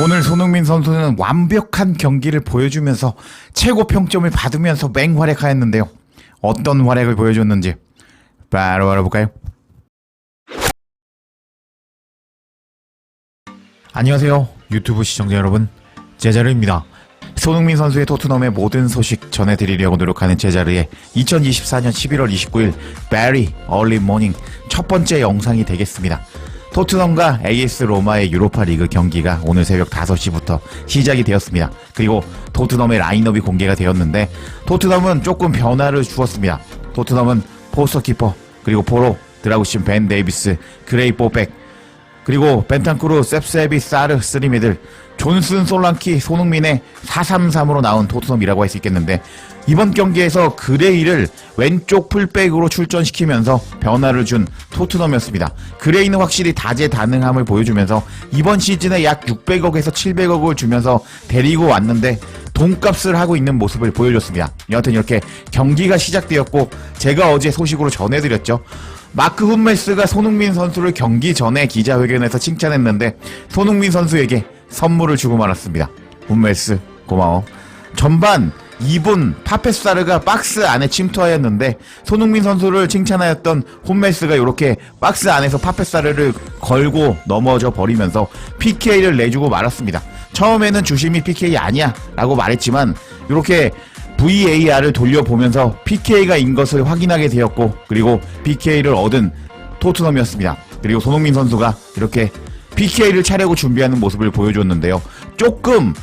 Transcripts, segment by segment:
오늘 손흥민 선수는 완벽한 경기를 보여주면서 최고 평점을 받으면서 맹활약하였는데요. 어떤 활약을 보여줬는지 바로 알아볼까요? 안녕하세요. 유튜브 시청자 여러분, 제자르입니다. 손흥민 선수의 토트넘의 모든 소식 전해드리려고 노력하는 제자르의 2024년 11월 29일 베리 얼리 모닝 첫 번째 영상이 되겠습니다. 토트넘과 AS 로마의 유로파 리그 경기가 오늘 새벽 5시부터 시작이 되었습니다. 그리고 토트넘의 라인업이 공개가 되었는데 토트넘은 조금 변화를 주었습니다. 토트넘은 포스터 키퍼, 그리고 포로, 드라구신, 벤 데이비스, 그레이 뽀백, 그리고 벤탄쿠르, 셉세비, 사르, 쓰리미들, 존슨, 솔랑키, 손흥민의 4-3-3으로 나온 토트넘이라고 할 수 있겠는데, 이번 경기에서 그레이를 왼쪽 풀백으로 출전시키면서 변화를 준 토트넘이었습니다. 그레이는 확실히 다재다능함을 보여주면서 이번 시즌에 약 600억에서 700억을 주면서 데리고 왔는데 돈값을 하고 있는 모습을 보여줬습니다. 여하튼 이렇게 경기가 시작되었고, 제가 어제 소식으로 전해드렸죠. 마크 훈멜스가 손흥민 선수를 경기 전에 기자회견에서 칭찬했는데 손흥민 선수에게 선물을 주고 말았습니다. 훈멜스 고마워. 전반 2분 파페사르가 박스 안에 침투하였는데 손흥민 선수를 칭찬하였던 훈멜스가 이렇게 박스 안에서 파페사르를 걸고 넘어져 버리면서 PK를 내주고 말았습니다. 처음에는 주심이 PK 아니야 라고 말했지만 이렇게 VAR을 돌려보면서 PK가 인 것을 확인하게 되었고, 그리고 PK를 얻은 토트넘이었습니다. 그리고 손흥민 선수가 이렇게 PK를 차려고 준비하는 모습을 보여줬는데요. 조금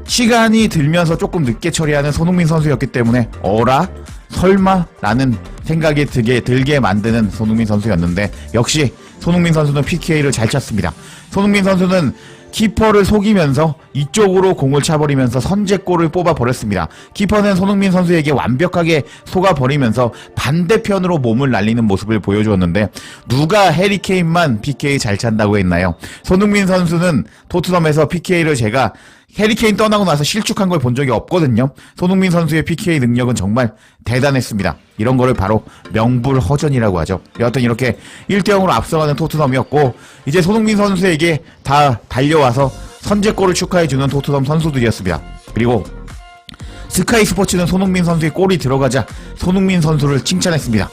시간이 들면서 조금 늦게 처리하는 손흥민 선수였기 때문에 어라? 설마? 라는 생각이 들게 만드는 손흥민 선수였는데, 역시 손흥민 선수는 PK를 잘 찼습니다. 손흥민 선수는 키퍼를 속이면서 이쪽으로 공을 차버리면서 선제골을 뽑아버렸습니다. 키퍼는 손흥민 선수에게 완벽하게 속아버리면서 반대편으로 몸을 날리는 모습을 보여주었는데, 누가 해리케인만 PK 잘 찬다고 했나요? 손흥민 선수는 토트넘에서 PK를 제가 해리케인 떠나고 나서 실축한 걸 본 적이 없거든요. 손흥민 선수의 PK 능력은 정말 대단했습니다. 이런 거를 바로 명불허전이라고 하죠. 여하튼 이렇게 1대0으로 앞서가는 토트넘이었고, 이제 손흥민 선수에게 다 달려와서 선제골을 축하해주는 토트넘 선수들이었습니다. 그리고 스카이 스포츠는 손흥민 선수의 골이 들어가자 손흥민 선수를 칭찬했습니다.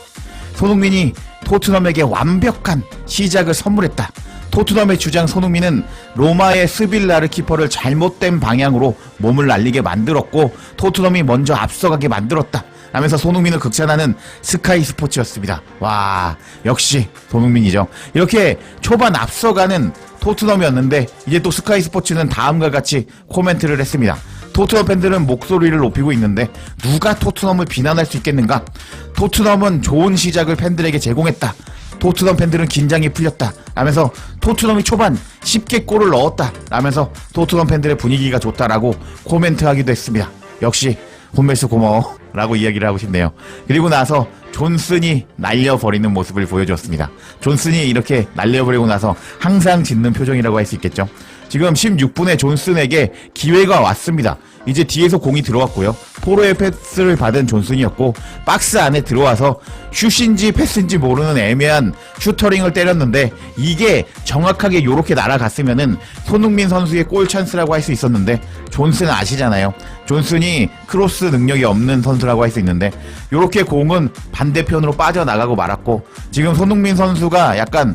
손흥민이 토트넘에게 완벽한 시작을 선물했다. 토트넘의 주장 손흥민은 로마의 스빌라르 키퍼를 잘못된 방향으로 몸을 날리게 만들었고 토트넘이 먼저 앞서가게 만들었다 라면서 손흥민을 극찬하는 스카이 스포츠였습니다. 와, 역시 손흥민이죠. 이렇게 초반 앞서가는 토트넘이었는데 이제 또 스카이 스포츠는 다음과 같이 코멘트를 했습니다. 토트넘 팬들은 목소리를 높이고 있는데 누가 토트넘을 비난할 수 있겠는가? 토트넘은 좋은 시작을 팬들에게 제공했다. 토트넘 팬들은 긴장이 풀렸다 라면서 토트넘이 초반 쉽게 골을 넣었다 라면서 토트넘 팬들의 분위기가 좋다라고 코멘트하기도 했습니다. 역시 훈멜스 고마워 라고 이야기를 하고 싶네요. 그리고 나서 존슨이 날려버리는 모습을 보여줬습니다. 존슨이 이렇게 날려버리고 나서 항상 짓는 표정이라고 할 수 있겠죠. 지금 16분에 존슨에게 기회가 왔습니다. 이제 뒤에서 공이 들어왔고요. 포로의 패스를 받은 존슨이었고 박스 안에 들어와서 슛인지 패스인지 모르는 애매한 슈터링을 때렸는데 이게 정확하게 요렇게 날아갔으면은 손흥민 선수의 골 찬스라고 할 수 있었는데, 존슨 아시잖아요. 존슨이 크로스 능력이 없는 선수라고 할 수 있는데 요렇게 공은 반대편으로 빠져나가고 말았고, 지금 손흥민 선수가 약간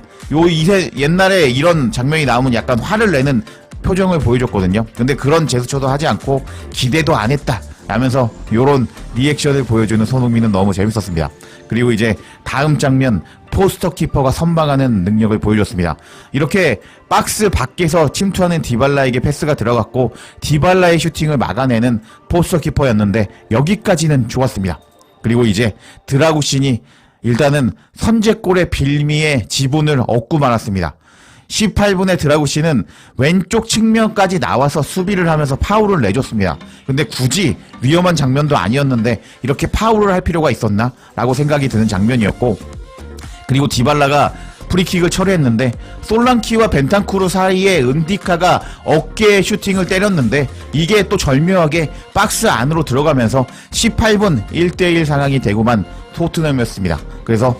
옛날에 이런 장면이 나오면 약간 화를 내는 표정을 보여줬거든요. 근데 그런 제스처도 하지 않고 기대도 안 했다 라면서 요런 리액션을 보여주는 손흥민은 너무 재밌었습니다. 그리고 이제 다음 장면, 포스터 키퍼가 선방하는 능력을 보여줬습니다. 이렇게 박스 밖에서 침투하는 디발라에게 패스가 들어갔고 디발라의 슈팅을 막아내는 포스터 키퍼였는데 여기까지는 좋았습니다. 그리고 이제 드라구신이 일단은 선제골의 빌미의 지분을 얻고 말았습니다. 18분에 드라구신은 왼쪽 측면까지 나와서 수비를 하면서 파울을 내줬습니다. 근데 굳이 위험한 장면도 아니었는데 이렇게 파울을 할 필요가 있었나? 라고 생각이 드는 장면이었고, 그리고 디발라가 프리킥을 처리했는데 솔랑키와 벤탄쿠르 사이에 은디카가 어깨에 슈팅을 때렸는데 이게 또 절묘하게 박스 안으로 들어가면서 18분 1대1 상황이 되고만 토트넘이었습니다. 그래서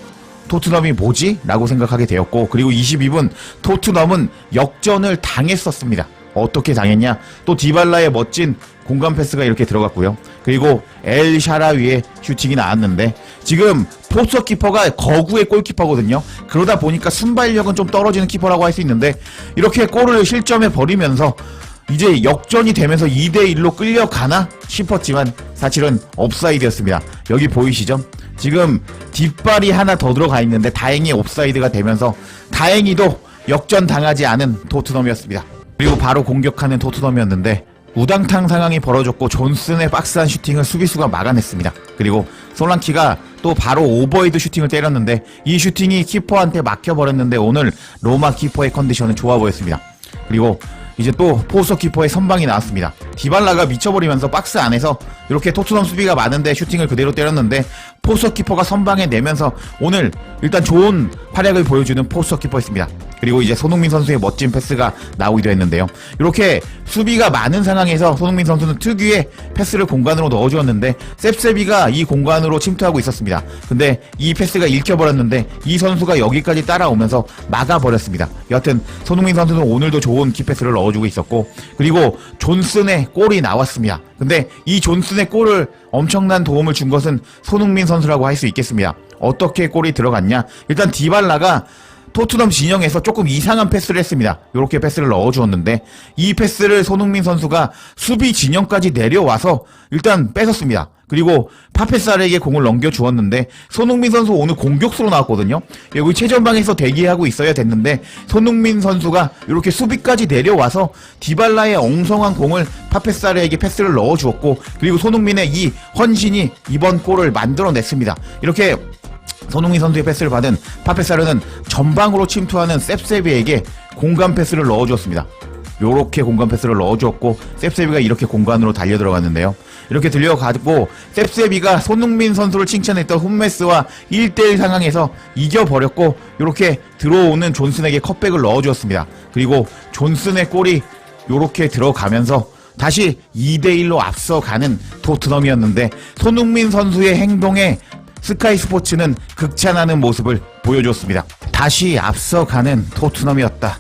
토트넘이 뭐지? 라고 생각하게 되었고, 그리고 22분 토트넘은 역전을 당했었습니다. 어떻게 당했냐? 또 디발라의 멋진 공간 패스가 이렇게 들어갔고요. 그리고 엘 샤라위의 슈팅이 나왔는데 지금 포스트 키퍼가 거구의 골키퍼거든요. 그러다 보니까 순발력은 좀 떨어지는 키퍼라고 할 수 있는데 이렇게 골을 실점해 버리면서 이제 역전이 되면서 2대1로 끌려가나 싶었지만 사실은 옵사이드였습니다. 여기 보이시죠? 지금 뒷발이 하나 더 들어가 있는데 다행히 옵사이드가 되면서 다행히도 역전 당하지 않은 토트넘이었습니다. 그리고 바로 공격하는 토트넘이었는데 우당탕 상황이 벌어졌고 존슨의 박스한 슈팅을 수비수가 막아냈습니다. 그리고 솔랑키가 또 바로 오버헤드 슈팅을 때렸는데 이 슈팅이 키퍼한테 막혀버렸는데 오늘 로마 키퍼의 컨디션은 좋아 보였습니다. 그리고 이제 또 포스터 키퍼의 선방이 나왔습니다. 디발라가 미쳐버리면서 박스 안에서 이렇게 토트넘 수비가 많은데 슈팅을 그대로 때렸는데 포스터 키퍼가 선방에 내면서 오늘 일단 좋은 활약을 보여주는 포스터 키퍼였습니다. 그리고 이제 손흥민 선수의 멋진 패스가 나오기도 했는데요. 이렇게 수비가 많은 상황에서 손흥민 선수는 특유의 패스를 공간으로 넣어주었는데 셉세비가 이 공간으로 침투하고 있었습니다. 근데 이 패스가 읽혀버렸는데 이 선수가 여기까지 따라오면서 막아버렸습니다. 여하튼 손흥민 선수는 오늘도 좋은 키패스를 넣어주고 있었고 그리고 존슨의 골이 나왔습니다. 근데 이 존슨의 골을 엄청난 도움을 준 것은 손흥민 선수라고 할 수 있겠습니다. 어떻게 골이 들어갔냐? 일단 디발라가 토트넘 진영에서 조금 이상한 패스를 했습니다. 이렇게 패스를 넣어주었는데 이 패스를 손흥민 선수가 수비 진영까지 내려와서 일단 뺏었습니다. 그리고 파페사르에게 공을 넘겨주었는데 손흥민 선수 오늘 공격수로 나왔거든요. 여기 최전방에서 대기하고 있어야 됐는데 손흥민 선수가 이렇게 수비까지 내려와서 디발라의 엉성한 공을 파페사르에게 패스를 넣어주었고 그리고 손흥민의 이 헌신이 이번 골을 만들어냈습니다. 이렇게 손흥민 선수의 패스를 받은 파페사르는 전방으로 침투하는 셉세비에게 공간 패스를 넣어주었습니다. 요렇게 공간 패스를 넣어주었고 셉세비가 이렇게 공간으로 달려 들어갔는데요. 이렇게 들려가지고 셉세비가 손흥민 선수를 칭찬했던 홈메스와 1대1 상황에서 이겨버렸고 요렇게 들어오는 존슨에게 컷백을 넣어주었습니다. 그리고 존슨의 골이 요렇게 들어가면서 다시 2대1로 앞서가는 토트넘이었는데 손흥민 선수의 행동에 스카이 스포츠는 극찬하는 모습을 보여줬습니다. 다시 앞서가는 토트넘이었다.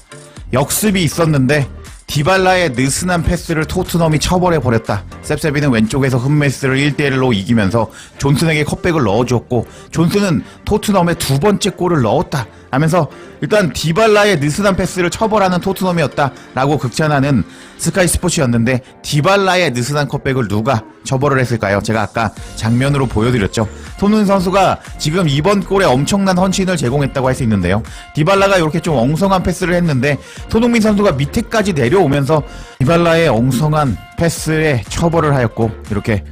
역습이 있었는데 디발라의 느슨한 패스를 토트넘이 쳐버려버렸다. 셉세비는 왼쪽에서 흠메스를 1대1로 이기면서 존슨에게 컷백을 넣어주었고 존슨은 토트넘의 두 번째 골을 넣었다 하면서 일단 디발라의 느슨한 패스를 처벌하는 토트넘이었다 라고 극찬하는 스카이 스포츠였는데 디발라의 느슨한 컷백을 누가 처벌을 했을까요? 제가 아까 장면으로 보여드렸죠. 손흥민 선수가 지금 이번 골에 엄청난 헌신을 제공했다고 할 수 있는데요. 디발라가 이렇게 좀 엉성한 패스를 했는데 손흥민 선수가 밑에까지 내려오면서 디발라의 엉성한 패스에 처벌을 하였고 이렇게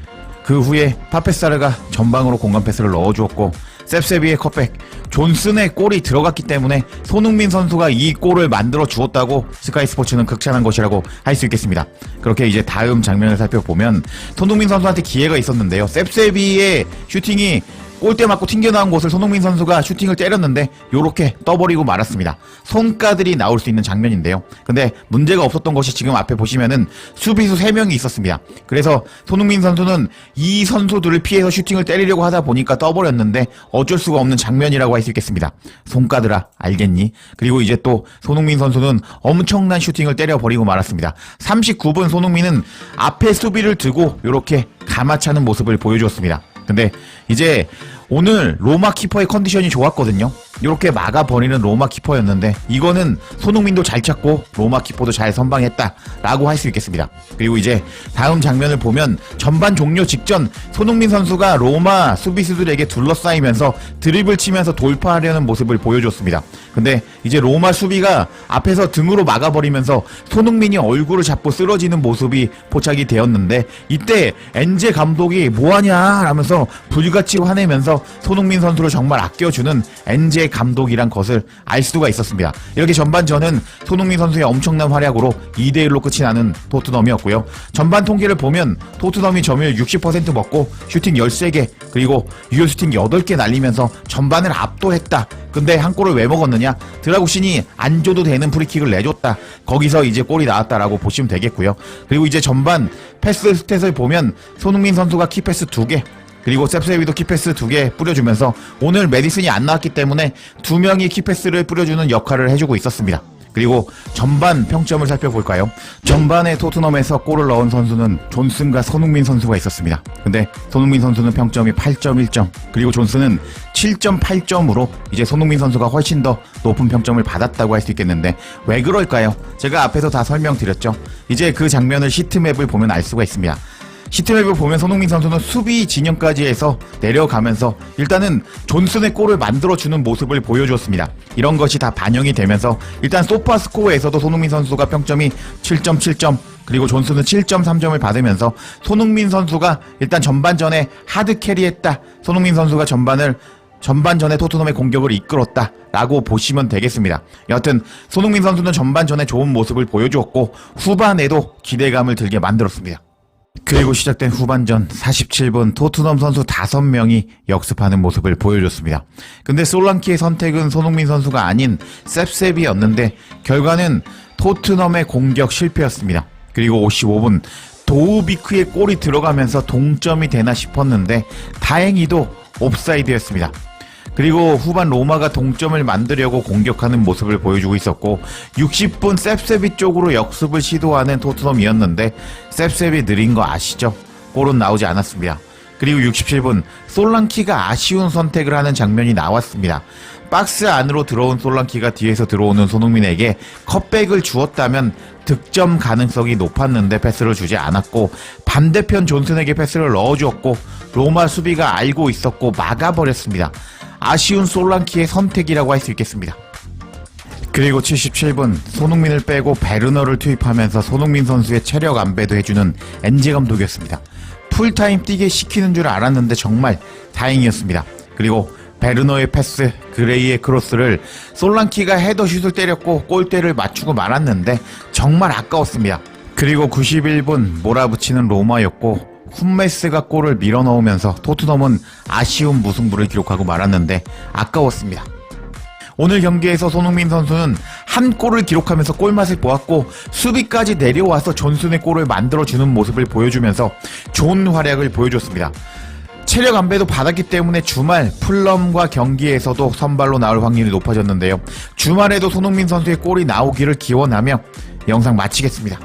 그 후에 파페사르가 전방으로 공간 패스를 넣어주었고 셉세비의 컷백, 존슨의 골이 들어갔기 때문에 손흥민 선수가 이 골을 만들어 주었다고 스카이 스포츠는 극찬한 것이라고 할 수 있겠습니다. 그렇게 이제 다음 장면을 살펴보면 손흥민 선수한테 기회가 있었는데요. 셉세비의 슈팅이 골대 맞고 튕겨나온 곳을 손흥민 선수가 슈팅을 때렸는데 요렇게 떠버리고 말았습니다. 손가들이 나올 수 있는 장면인데요. 근데 문제가 없었던 것이 지금 앞에 보시면은 수비수 3명이 있었습니다. 그래서 손흥민 선수는 이 선수들을 피해서 슈팅을 때리려고 하다 보니까 떠버렸는데 어쩔 수가 없는 장면이라고 할 수 있겠습니다. 손가들아 알겠니? 그리고 이제 또 손흥민 선수는 엄청난 슈팅을 때려버리고 말았습니다. 39분 손흥민은 앞에 수비를 두고 요렇게 가마차는 모습을 보여주었습니다. 근데 이제 오늘 로마 키퍼의 컨디션이 좋았거든요. 이렇게 막아버리는 로마 키퍼였는데 이거는 손흥민도 잘 찼고 로마 키퍼도 잘 선방했다라고 할 수 있겠습니다. 그리고 이제 다음 장면을 보면 전반 종료 직전 손흥민 선수가 로마 수비수들에게 둘러싸이면서 드리블 치면서 돌파하려는 모습을 보여줬습니다. 근데 이제 로마 수비가 앞에서 등으로 막아버리면서 손흥민이 얼굴을 잡고 쓰러지는 모습이 포착이 되었는데 이때 엔제 감독이 뭐하냐 라면서 불같이 화내면서 손흥민 선수를 정말 아껴주는 엔제 감독이란 것을 알 수가 있었습니다. 이렇게 전반전은 손흥민 선수의 엄청난 활약으로 2대1로 끝이 나는 토트넘이었고요. 전반 통계를 보면 토트넘이 점유율 60% 먹고 슈팅 13개 그리고 유효 슈팅 8개 날리면서 전반을 압도했다. 근데 한 골을 왜 먹었느냐? 드라구신이 안 줘도 되는 프리킥을 내줬다. 거기서 이제 골이 나왔다라고 보시면 되겠고요. 그리고 이제 전반 패스 스탯을 보면 손흥민 선수가 키패스 2개 그리고 셉세비도 키패스 2개 뿌려주면서 오늘 메디슨이 안 나왔기 때문에 2명이 키패스를 뿌려주는 역할을 해주고 있었습니다. 그리고 전반 평점을 살펴볼까요? 전반에 토트넘에서 골을 넣은 선수는 존슨과 손흥민 선수가 있었습니다. 근데 손흥민 선수는 평점이 8.1점, 그리고 존슨은 7.8점으로 이제 손흥민 선수가 훨씬 더 높은 평점을 받았다고 할 수 있겠는데 왜 그럴까요? 제가 앞에서 다 설명드렸죠. 이제 그 장면을 시트맵을 보면 알 수가 있습니다. 시트맵을 보면 손흥민 선수는 수비 진영까지 해서 내려가면서 일단은 존슨의 골을 만들어주는 모습을 보여주었습니다. 이런 것이 다 반영이 되면서 일단 소파스코어에서도 손흥민 선수가 평점이 7.7점, 그리고 존슨은 7.3점을 받으면서 손흥민 선수가 일단 전반전에 하드 캐리했다, 손흥민 선수가 전반전에 토트넘의 공격을 이끌었다 라고 보시면 되겠습니다. 여하튼 손흥민 선수는 전반전에 좋은 모습을 보여주었고 후반에도 기대감을 들게 만들었습니다. 그리고 시작된 후반전 47분 토트넘 선수 5명이 역습하는 모습을 보여줬습니다. 근데 솔랑키의 선택은 손흥민 선수가 아닌 셉셉이었는데 결과는 토트넘의 공격 실패였습니다. 그리고 55분 도우비크의 골이 들어가면서 동점이 되나 싶었는데 다행히도 옵사이드였습니다. 그리고 후반 로마가 동점을 만들려고 공격하는 모습을 보여주고 있었고 60분 셉셉이 쪽으로 역습을 시도하는 토트넘이었는데 셉셉이 느린 거 아시죠? 골은 나오지 않았습니다. 그리고 67분 솔랑키가 아쉬운 선택을 하는 장면이 나왔습니다. 박스 안으로 들어온 솔랑키가 뒤에서 들어오는 손흥민에게 컵백을 주었다면 득점 가능성이 높았는데 패스를 주지 않았고 반대편 존슨에게 패스를 넣어주었고 로마 수비가 알고 있었고 막아버렸습니다. 아쉬운 솔랑키의 선택이라고 할 수 있겠습니다. 그리고 77분 손흥민을 빼고 베르너를 투입하면서 손흥민 선수의 체력 안배도 해주는 엔제 감독이었습니다. 풀타임 뛰게 시키는 줄 알았는데 정말 다행이었습니다. 그리고 베르너의 패스, 그레이의 크로스를 솔랑키가 헤더슛을 때렸고 골대를 맞추고 말았는데 정말 아까웠습니다. 그리고 91분 몰아붙이는 로마였고 훈메스가 골을 밀어넣으면서 토트넘은 아쉬운 무승부를 기록하고 말았는데 아까웠습니다. 오늘 경기에서 손흥민 선수는 한 골을 기록하면서 골맛을 보았고 수비까지 내려와서 존슨의 골을 만들어주는 모습을 보여주면서 좋은 활약을 보여줬습니다. 체력 안배도 받았기 때문에 주말 풀럼과 경기에서도 선발로 나올 확률이 높아졌는데요. 주말에도 손흥민 선수의 골이 나오기를 기원하며 영상 마치겠습니다.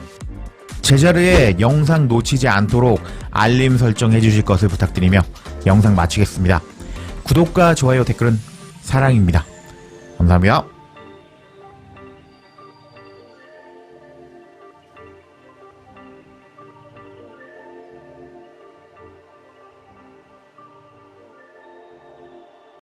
제자리에 영상 놓치지 않도록 알림 설정해 주실 것을 부탁드리며 영상 마치겠습니다. 구독과 좋아요, 댓글은 사랑입니다. 감사합니다.